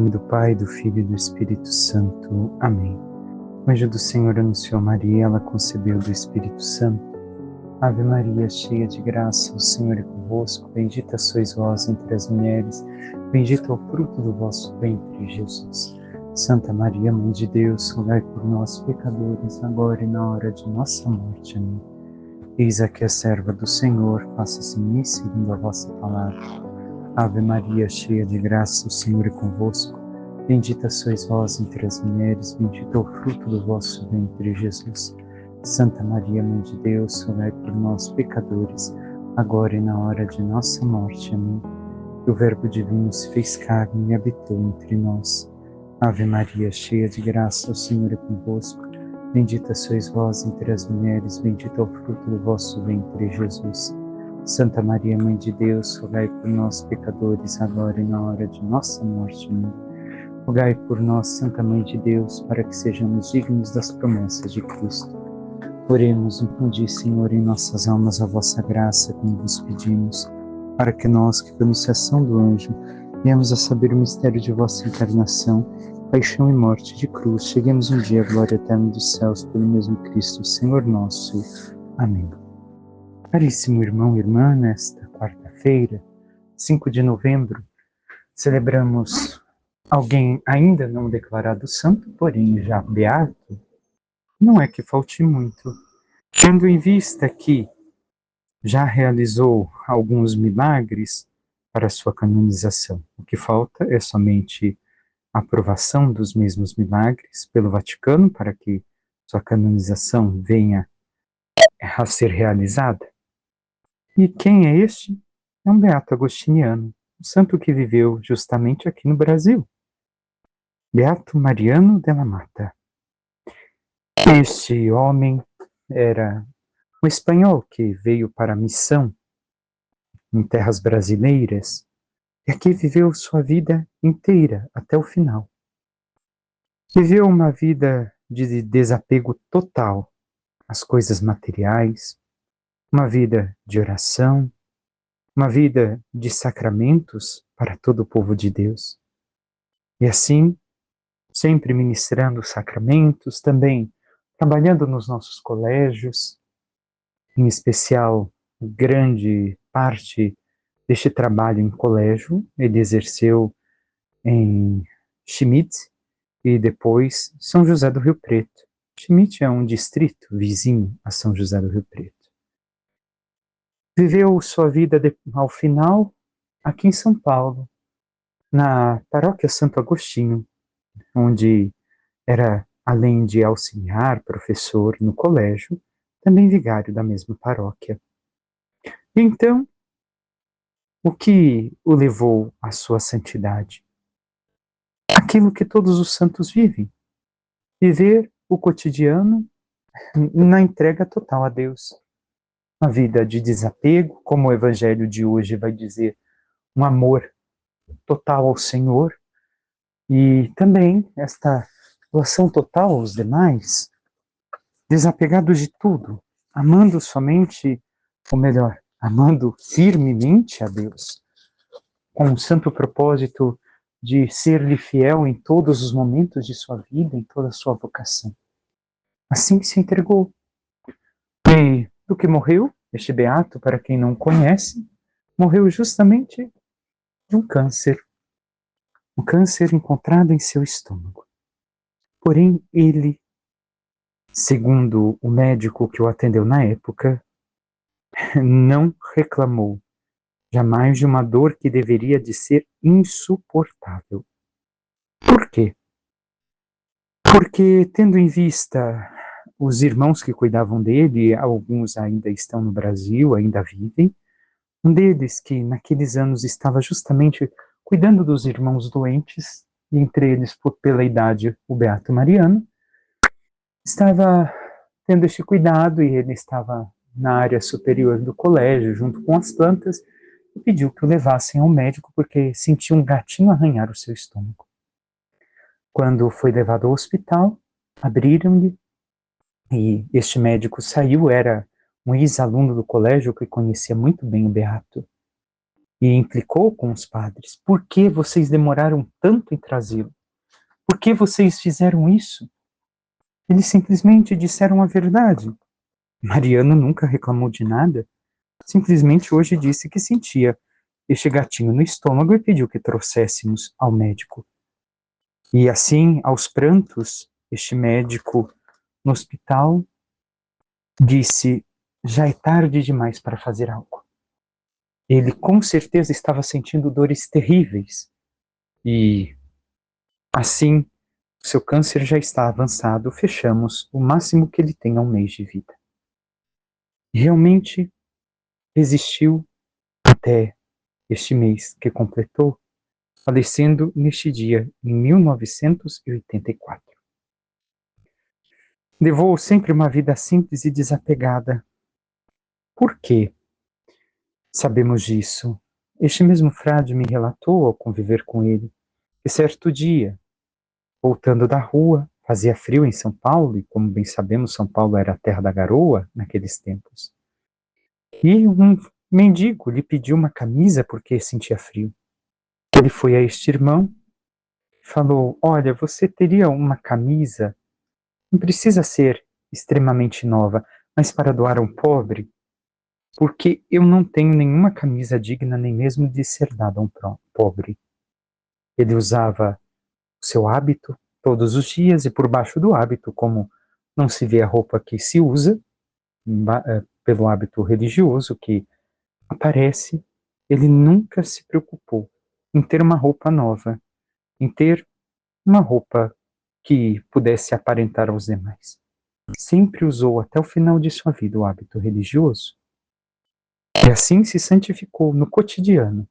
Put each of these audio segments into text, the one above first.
nome do Pai, do Filho e do Espírito Santo. Amém. O anjo do Senhor anunciou a Maria, ela concebeu do Espírito Santo. Ave Maria, cheia de graça, o Senhor é convosco. Bendita sois vós entre as mulheres, bendito é o fruto do vosso ventre, Jesus. Santa Maria, Mãe de Deus, rogai por nós, pecadores, agora e na hora de nossa morte. Amém. Eis aqui a serva do Senhor, faça-se em mim segundo a vossa palavra. Ave Maria, cheia de graça, o Senhor é convosco. Bendita sois vós entre as mulheres, bendito é o fruto do vosso ventre, Jesus. Santa Maria, Mãe de Deus, rogai por nós, pecadores, agora e na hora de nossa morte. Amém. E o Verbo divino se fez carne e habitou entre nós. Ave Maria, cheia de graça, o Senhor é convosco. Bendita sois vós entre as mulheres, bendito é o fruto do vosso ventre, Jesus. Santa Maria, Mãe de Deus, rogai por nós, pecadores, agora e na hora de nossa morte. Amém. Rogai por nós, Santa Mãe de Deus, para que sejamos dignos das promessas de Cristo. Oremos, infundi, Senhor, em nossas almas a vossa graça, como vos pedimos, para que nós, que por iniciação do anjo, viemos a saber o mistério de vossa encarnação, paixão e morte de cruz, cheguemos um dia à glória eterna dos céus, pelo mesmo Cristo, Senhor nosso. Amém. Caríssimo irmão e irmã, nesta quarta-feira, 5 de novembro, celebramos alguém ainda não declarado santo, porém já beato. Não é que falte muito, tendo em vista que já realizou alguns milagres para sua canonização. O que falta é somente a aprovação dos mesmos milagres pelo Vaticano para que sua canonização venha a ser realizada. E quem é este? É um beato agostiniano, um santo que viveu justamente aqui no Brasil. Beato Mariano della Mata. Este homem era um espanhol que veio para a missão em terras brasileiras e aqui viveu sua vida inteira até o final. Viveu uma vida de desapego total às coisas materiais, uma vida de oração, uma vida de sacramentos para todo o povo de Deus. E assim, sempre ministrando sacramentos, também trabalhando nos nossos colégios, em especial, grande parte deste trabalho em colégio, ele exerceu em Schmidt e depois São José do Rio Preto. Schmidt é um distrito vizinho a São José do Rio Preto. Viveu sua vida ao final aqui em São Paulo, na paróquia Santo Agostinho, onde era, além de auxiliar, professor no colégio, também vigário da mesma paróquia. Então, o que o levou à sua santidade? Aquilo que todos os santos vivem. Viver o cotidiano na entrega total a Deus. Uma vida de desapego, como o evangelho de hoje vai dizer, um amor total ao Senhor, e também esta doação total aos demais, desapegados de tudo, amando somente, ou melhor, amando firmemente a Deus, com o santo propósito de ser-lhe fiel em todos os momentos de sua vida, em toda a sua vocação. Assim se entregou. E do que morreu, este beato, para quem não conhece, morreu justamente de um câncer encontrado em seu estômago. Porém, ele, segundo o médico que o atendeu na época, não reclamou jamais de uma dor que deveria de ser insuportável. Por quê? Porque, tendo em vista os irmãos que cuidavam dele, alguns ainda estão no Brasil, ainda vivem, um deles que naqueles anos estava justamente cuidando dos irmãos doentes, e entre eles, pela idade, o Beato Mariano, estava tendo este cuidado e ele estava na área superior do colégio, junto com as plantas, e pediu que o levassem ao médico porque sentia um gatinho arranhar o seu estômago. Quando foi levado ao hospital, abriram-lhe e este médico saiu, era um ex-aluno do colégio que conhecia muito bem o Beato. e implicou com os padres. Por que vocês demoraram tanto em trazê-lo? Por que vocês fizeram isso? Eles simplesmente disseram a verdade. Mariano nunca reclamou de nada. Simplesmente hoje disse que sentia este gatinho no estômago e pediu que trouxéssemos ao médico. E assim, aos prantos, este médico no hospital disse: já é tarde demais para fazer algo. Ele com certeza estava sentindo dores terríveis e assim seu câncer já está avançado. Fechamos o máximo que ele tem 1 mês de vida. Realmente resistiu até este mês que completou, falecendo neste dia em 1984. Levou sempre uma vida simples e desapegada. Por quê? Sabemos disso. Este mesmo frade me relatou, ao conviver com ele, que certo dia, voltando da rua, fazia frio em São Paulo, e como bem sabemos, São Paulo era a terra da garoa naqueles tempos. E um mendigo lhe pediu uma camisa porque sentia frio. Ele foi a este irmão e falou: olha, você teria uma camisa, não precisa ser extremamente nova, mas para doar a um pobre? Porque eu não tenho nenhuma camisa digna nem mesmo de ser dada a um pobre. Ele usava o seu hábito todos os dias e por baixo do hábito, como não se vê a roupa que se usa, pelo hábito religioso que aparece, ele nunca se preocupou em ter uma roupa nova, em ter uma roupa que pudesse aparentar aos demais. Sempre usou até o final de sua vida o hábito religioso e assim se santificou no cotidiano,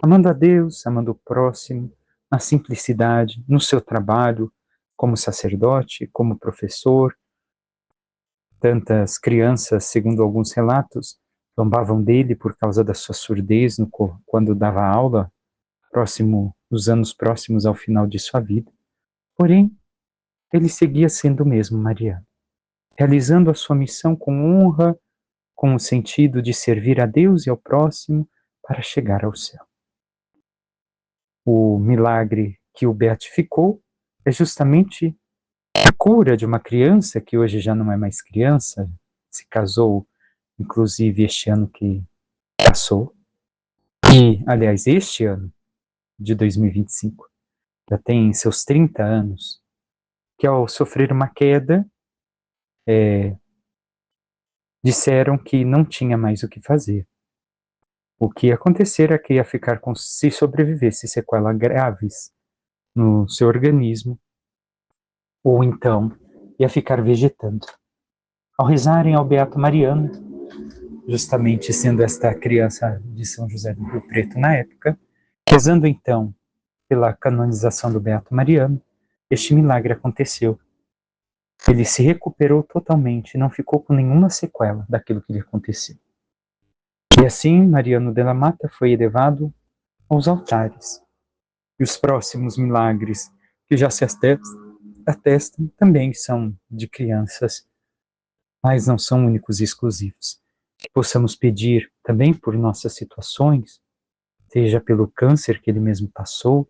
amando a Deus, amando o próximo, na simplicidade, no seu trabalho, como sacerdote, como professor. Tantas crianças, segundo alguns relatos, zombavam dele por causa da sua surdez quando dava aula, nos anos próximos ao final de sua vida. Porém, ele seguia sendo o mesmo Mariano, realizando a sua missão com honra, com o sentido de servir a Deus e ao próximo para chegar ao céu. O milagre que o beatificou é justamente a cura de uma criança que hoje já não é mais criança, se casou, inclusive este ano que passou, e, aliás, este ano de 2025, já tem seus 30 anos, que ao sofrer uma queda, disseram que não tinha mais o que fazer. O que ia acontecer é que ia ficar com, se sobrevivesse, sequelas graves no seu organismo, ou então ia ficar vegetando. Ao rezarem ao Beato Mariano, justamente sendo esta criança de São José do Rio Preto na época, rezando então pela canonização do Beato Mariano, este milagre aconteceu. Ele se recuperou totalmente, não ficou com nenhuma sequela daquilo que lhe aconteceu. E assim, Mariano de la Mata foi elevado aos altares. E os próximos milagres que já se atestam também são de crianças, mas não são únicos e exclusivos. Que possamos pedir também por nossas situações, seja pelo câncer que ele mesmo passou,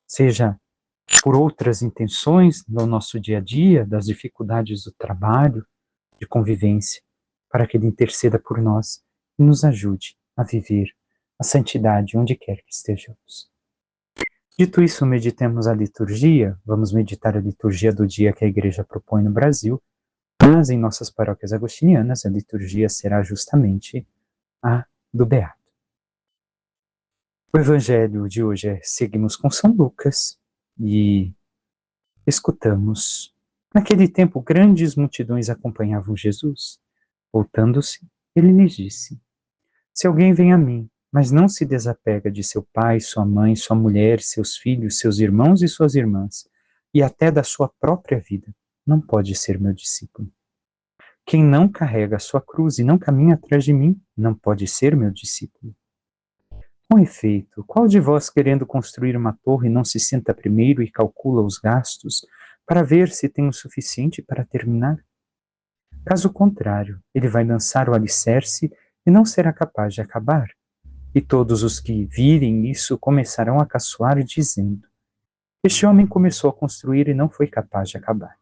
seja por outras intenções no nosso dia a dia, das dificuldades do trabalho, de convivência, para que ele interceda por nós e nos ajude a viver a santidade onde quer que estejamos. Dito isso, meditemos a liturgia. Vamos meditar a liturgia do dia que a Igreja propõe no Brasil, mas em nossas paróquias agostinianas a liturgia será justamente a do Beato. O evangelho de hoje seguimos com São Lucas e escutamos: naquele tempo grandes multidões acompanhavam Jesus. Voltando-se, ele lhes disse: se alguém vem a mim, mas não se desapega de seu pai, sua mãe, sua mulher, seus filhos, seus irmãos e suas irmãs, e até da sua própria vida, não pode ser meu discípulo. Quem não carrega a sua cruz e não caminha atrás de mim, não pode ser meu discípulo. Com efeito, qual de vós, querendo construir uma torre, não se senta primeiro e calcula os gastos para ver se tem o suficiente para terminar? Caso contrário, ele vai lançar o alicerce e não será capaz de acabar. E todos os que virem isso começarão a caçoar, dizendo: este homem começou a construir e não foi capaz de acabar.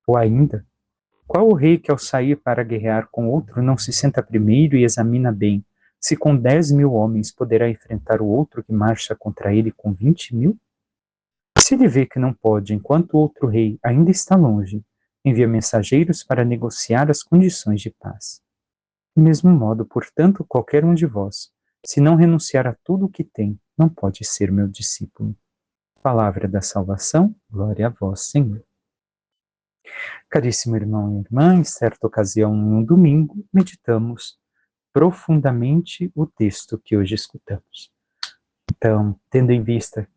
Ou ainda, qual o rei que ao sair para guerrear com outro não se senta primeiro e examina bem se com 10.000 homens poderá enfrentar o outro que marcha contra ele com 20.000? Se ele vê que não pode, enquanto o outro rei ainda está longe, envia mensageiros para negociar as condições de paz. Do mesmo modo, portanto, qualquer um de vós, se não renunciar a tudo o que tem, não pode ser meu discípulo. Palavra da salvação, glória a vós, Senhor. Caríssimo irmão e irmã, em certa ocasião, num domingo, meditamos profundamente o texto que hoje escutamos. Então, tendo em vista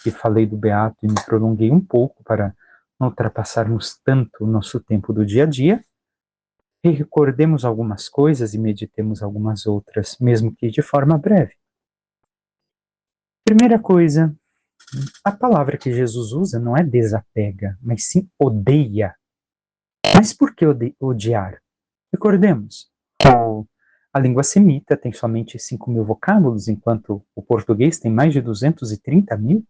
que falei do Beato e me prolonguei um pouco para não ultrapassarmos tanto o nosso tempo do dia a dia, recordemos algumas coisas e meditemos algumas outras, mesmo que de forma breve. Primeira coisa, a palavra que Jesus usa não é desapega, mas sim odeia. Mas por que odiar? Recordemos, a língua semita tem somente 5.000 vocábulos, enquanto o português tem mais de 230.000.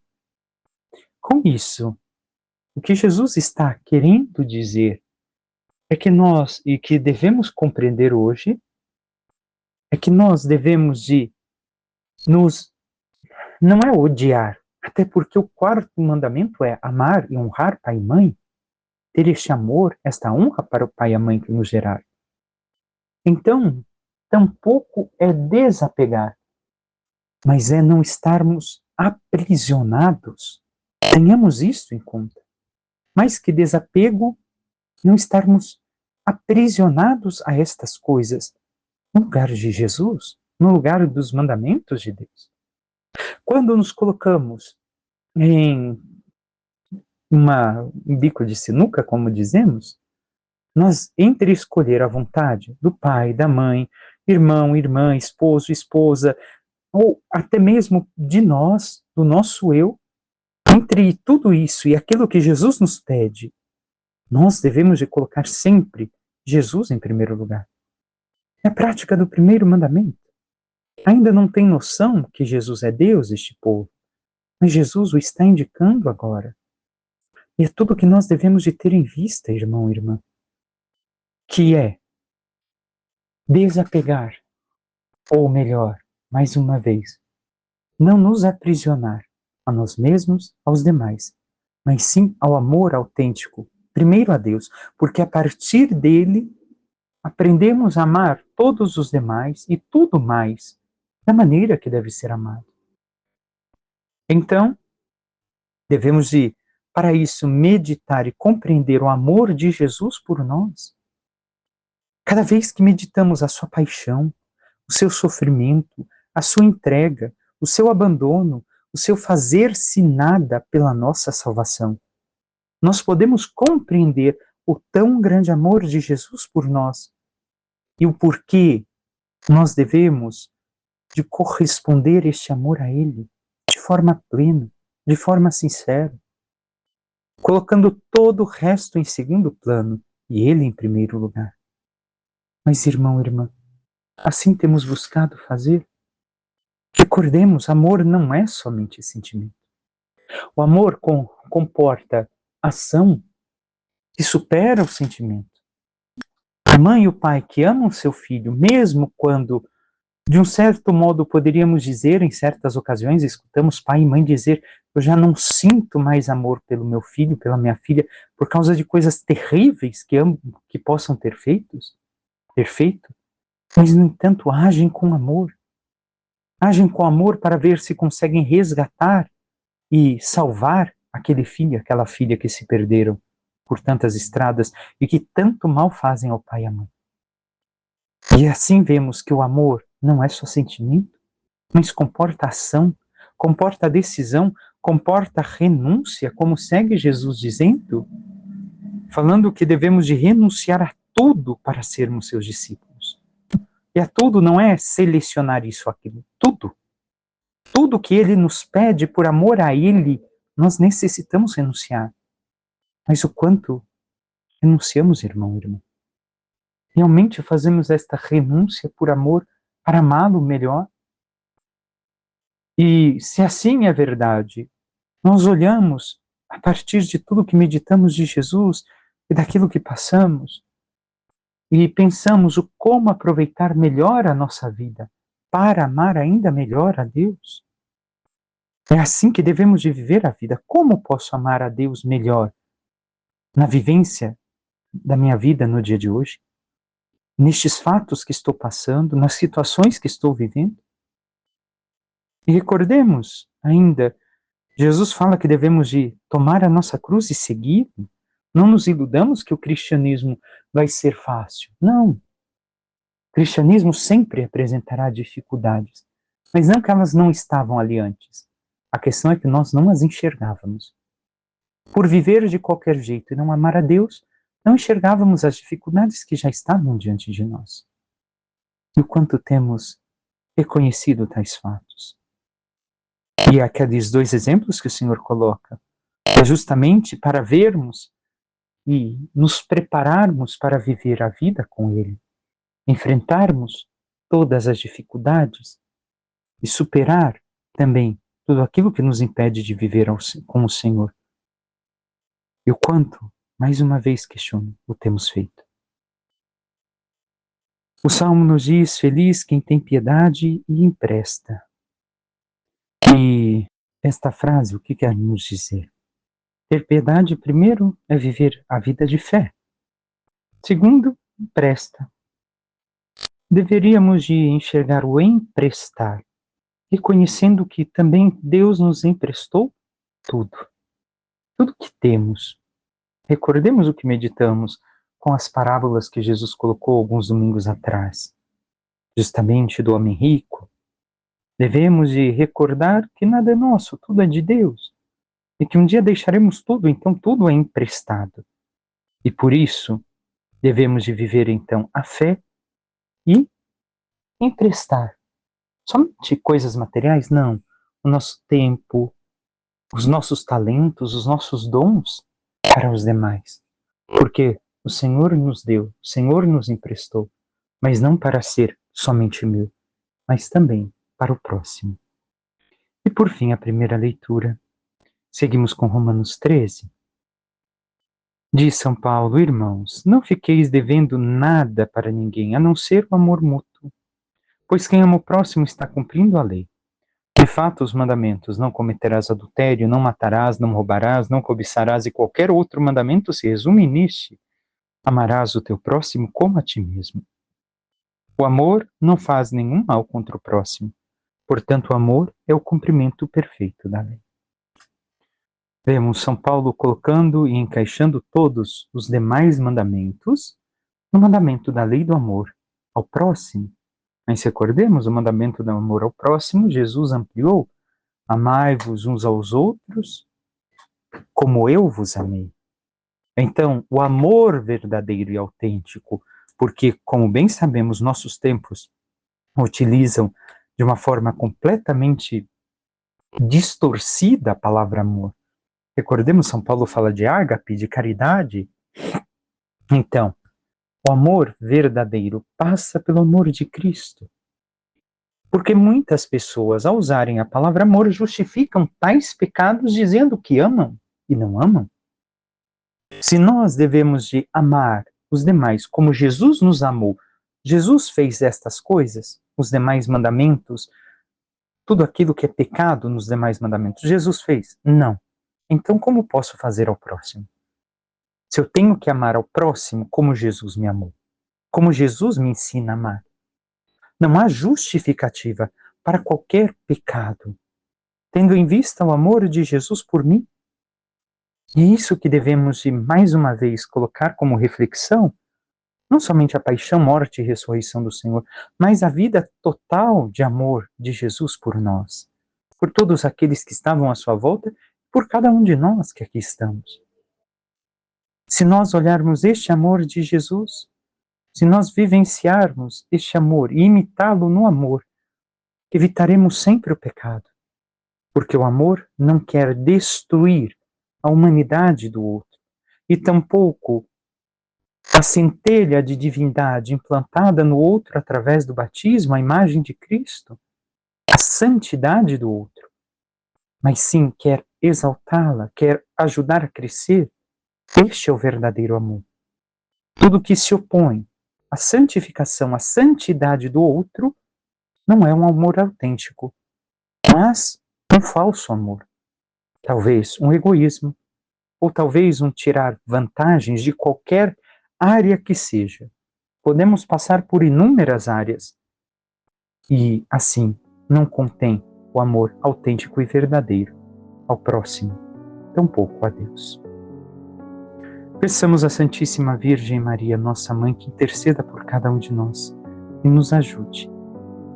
Com isso, o que Jesus está querendo dizer é que nós, e que devemos compreender hoje, é que nós devemos de não é odiar, até porque o quarto mandamento é amar e honrar pai e mãe, ter este amor, esta honra para o pai e a mãe que nos geraram. Então, tampouco é desapegar, mas é não estarmos aprisionados. Tenhamos isso em conta. Mais que desapego, não estarmos aprisionados a estas coisas, no lugar de Jesus, no lugar dos mandamentos de Deus. Quando nos colocamos em um bico de sinuca, como dizemos, nós, entre escolher a vontade do pai, da mãe, irmão, irmã, esposo, esposa, ou até mesmo de nós, do nosso eu, entre tudo isso e aquilo que Jesus nos pede, nós devemos de colocar sempre Jesus em primeiro lugar. É a prática do primeiro mandamento. Ainda não tem noção que Jesus é Deus, este povo, mas Jesus o está indicando agora. E é tudo que nós devemos de ter em vista, irmão e irmã, que é desapegar, ou melhor, mais uma vez, não nos aprisionar a nós mesmos, aos demais, mas sim ao amor autêntico, primeiro a Deus, porque a partir dele aprendemos a amar todos os demais e tudo mais da maneira que deve ser amado. Então, devemos de, para isso, meditar e compreender o amor de Jesus por nós. Cada vez que meditamos a sua paixão, o seu sofrimento, a sua entrega, o seu abandono, o seu fazer-se nada pela nossa salvação, nós podemos compreender o tão grande amor de Jesus por nós e o porquê nós devemos de corresponder este amor a Ele de forma plena, de forma sincera, colocando todo o resto em segundo plano e Ele em primeiro lugar. Mas, irmão, irmã, assim temos buscado fazer? Recordemos, amor não é somente sentimento. O amor comporta ação que supera o sentimento. A mãe e o pai que amam seu filho, mesmo quando, de um certo modo, poderíamos dizer, em certas ocasiões, escutamos pai e mãe dizer: eu já não sinto mais amor pelo meu filho, pela minha filha, por causa de coisas terríveis que possam ter feito, mas, no entanto, agem com amor. Agem com amor para ver se conseguem resgatar e salvar aquele filho, aquela filha que se perderam por tantas estradas e que tanto mal fazem ao pai e à mãe. E assim vemos que o amor não é só sentimento, mas comporta ação, comporta decisão, comporta renúncia, como segue Jesus dizendo, falando que devemos de renunciar a tudo para sermos seus discípulos. E a tudo não é selecionar isso ou aquilo, tudo. Tudo que ele nos pede por amor a ele, nós necessitamos renunciar. Mas o quanto renunciamos, irmão e irmã? Realmente fazemos esta renúncia por amor para amá-lo melhor? E se assim é verdade, nós olhamos a partir de tudo que meditamos de Jesus e daquilo que passamos e pensamos o como aproveitar melhor a nossa vida para amar ainda melhor a Deus. É assim que devemos de viver a vida. Como posso amar a Deus melhor na vivência da minha vida no dia de hoje? Nestes fatos que estou passando, nas situações que estou vivendo? E recordemos ainda, Jesus fala que devemos de tomar a nossa cruz e seguir. Não nos iludamos que o cristianismo vai ser fácil. Não. O cristianismo sempre apresentará dificuldades, mas não que elas não estavam ali antes. A questão é que nós não as enxergávamos. Por viver de qualquer jeito e não amar a Deus, não enxergávamos as dificuldades que já estavam diante de nós. E o quanto temos reconhecido tais fatos. E aqueles dois exemplos que o Senhor coloca, é justamente para vermos e nos prepararmos para viver a vida com Ele, enfrentarmos todas as dificuldades e superar também tudo aquilo que nos impede de viver com o Senhor. E o quanto, mais uma vez questiono, o temos feito. O Salmo nos diz: feliz quem tem piedade e empresta. E esta frase, o que quer nos dizer? Ter piedade, primeiro, é viver a vida de fé. Segundo, empresta. Deveríamos de enxergar o emprestar, reconhecendo que também Deus nos emprestou tudo. Tudo que temos. Recordemos o que meditamos com as parábolas que Jesus colocou alguns domingos atrás. Justamente do homem rico. Devemos de recordar que nada é nosso, tudo é de Deus. E que um dia deixaremos tudo, então tudo é emprestado. E por isso, devemos de viver então a fé e emprestar. Somente coisas materiais? Não. O nosso tempo, os nossos talentos, os nossos dons para os demais. Porque o Senhor nos deu, o Senhor nos emprestou, mas não para ser somente meu, mas também para o próximo. E por fim, a primeira leitura. Seguimos com Romanos 13. Diz São Paulo: irmãos, não fiqueis devendo nada para ninguém, a não ser o amor mútuo. Pois quem ama o próximo está cumprindo a lei. De fato, os mandamentos: não cometerás adultério, não matarás, não roubarás, não cobiçarás e qualquer outro mandamento se resume neste: amarás o teu próximo como a ti mesmo. O amor não faz nenhum mal contra o próximo. Portanto, o amor é o cumprimento perfeito da lei. Vemos São Paulo colocando e encaixando todos os demais mandamentos no mandamento da lei do amor ao próximo. Mas recordemos, o mandamento do amor ao próximo, Jesus ampliou: amai-vos uns aos outros como eu vos amei. Então, o amor verdadeiro e autêntico, porque, como bem sabemos, nossos tempos utilizam de uma forma completamente distorcida a palavra amor. Recordemos, São Paulo fala de ágape, de caridade. Então, o amor verdadeiro passa pelo amor de Cristo. Porque muitas pessoas, ao usarem a palavra amor, justificam tais pecados dizendo que amam e não amam. Se nós devemos de amar os demais como Jesus nos amou, Jesus fez estas coisas, os demais mandamentos, tudo aquilo que é pecado nos demais mandamentos, Jesus fez? Não. Então como posso fazer ao próximo? Se eu tenho que amar ao próximo como Jesus me amou, como Jesus me ensina a amar, não há justificativa para qualquer pecado, tendo em vista o amor de Jesus por mim. E é isso que devemos de, mais uma vez, colocar como reflexão, não somente a paixão, morte e ressurreição do Senhor, mas a vida total de amor de Jesus por nós, por todos aqueles que estavam à sua volta, por cada um de nós que aqui estamos. Se nós olharmos este amor de Jesus, se nós vivenciarmos este amor e imitá-lo no amor, evitaremos sempre o pecado, porque o amor não quer destruir a humanidade do outro, e tampouco a centelha de divindade implantada no outro através do batismo, a imagem de Cristo, santidade do outro, mas sim quer exaltá-la, quer ajudar a crescer, este é o verdadeiro amor. Tudo que se opõe à santificação, à santidade do outro, não é um amor autêntico, mas um falso amor. Talvez um egoísmo, ou talvez um tirar vantagens de qualquer área que seja. Podemos passar por inúmeras áreas e, assim, não contém o amor autêntico e verdadeiro ao próximo, tampouco a Deus. Peçamos à Santíssima Virgem Maria, nossa Mãe, que interceda por cada um de nós e nos ajude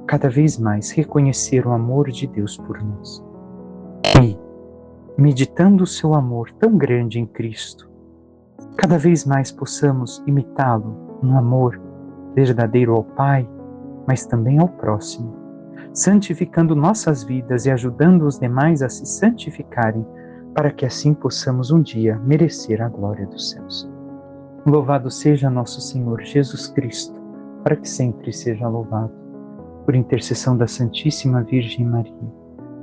cada vez mais reconhecer o amor de Deus por nós. E, meditando o seu amor tão grande em Cristo, cada vez mais possamos imitá-lo no amor verdadeiro ao Pai, mas também ao próximo, santificando nossas vidas e ajudando os demais a se santificarem, para que assim possamos um dia merecer a glória dos céus. Louvado seja nosso Senhor Jesus Cristo, para que sempre seja louvado. Por intercessão da Santíssima Virgem Maria,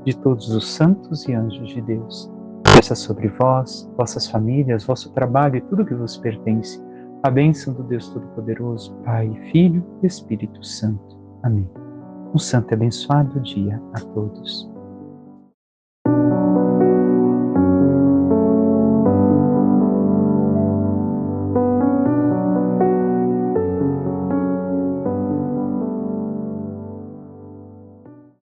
de todos os santos e anjos de Deus, desça sobre vós, vossas famílias, vosso trabalho e tudo que vos pertence, a bênção do Deus Todo-Poderoso, Pai, Filho e Espírito Santo. Amém. Um santo e abençoado dia a todos.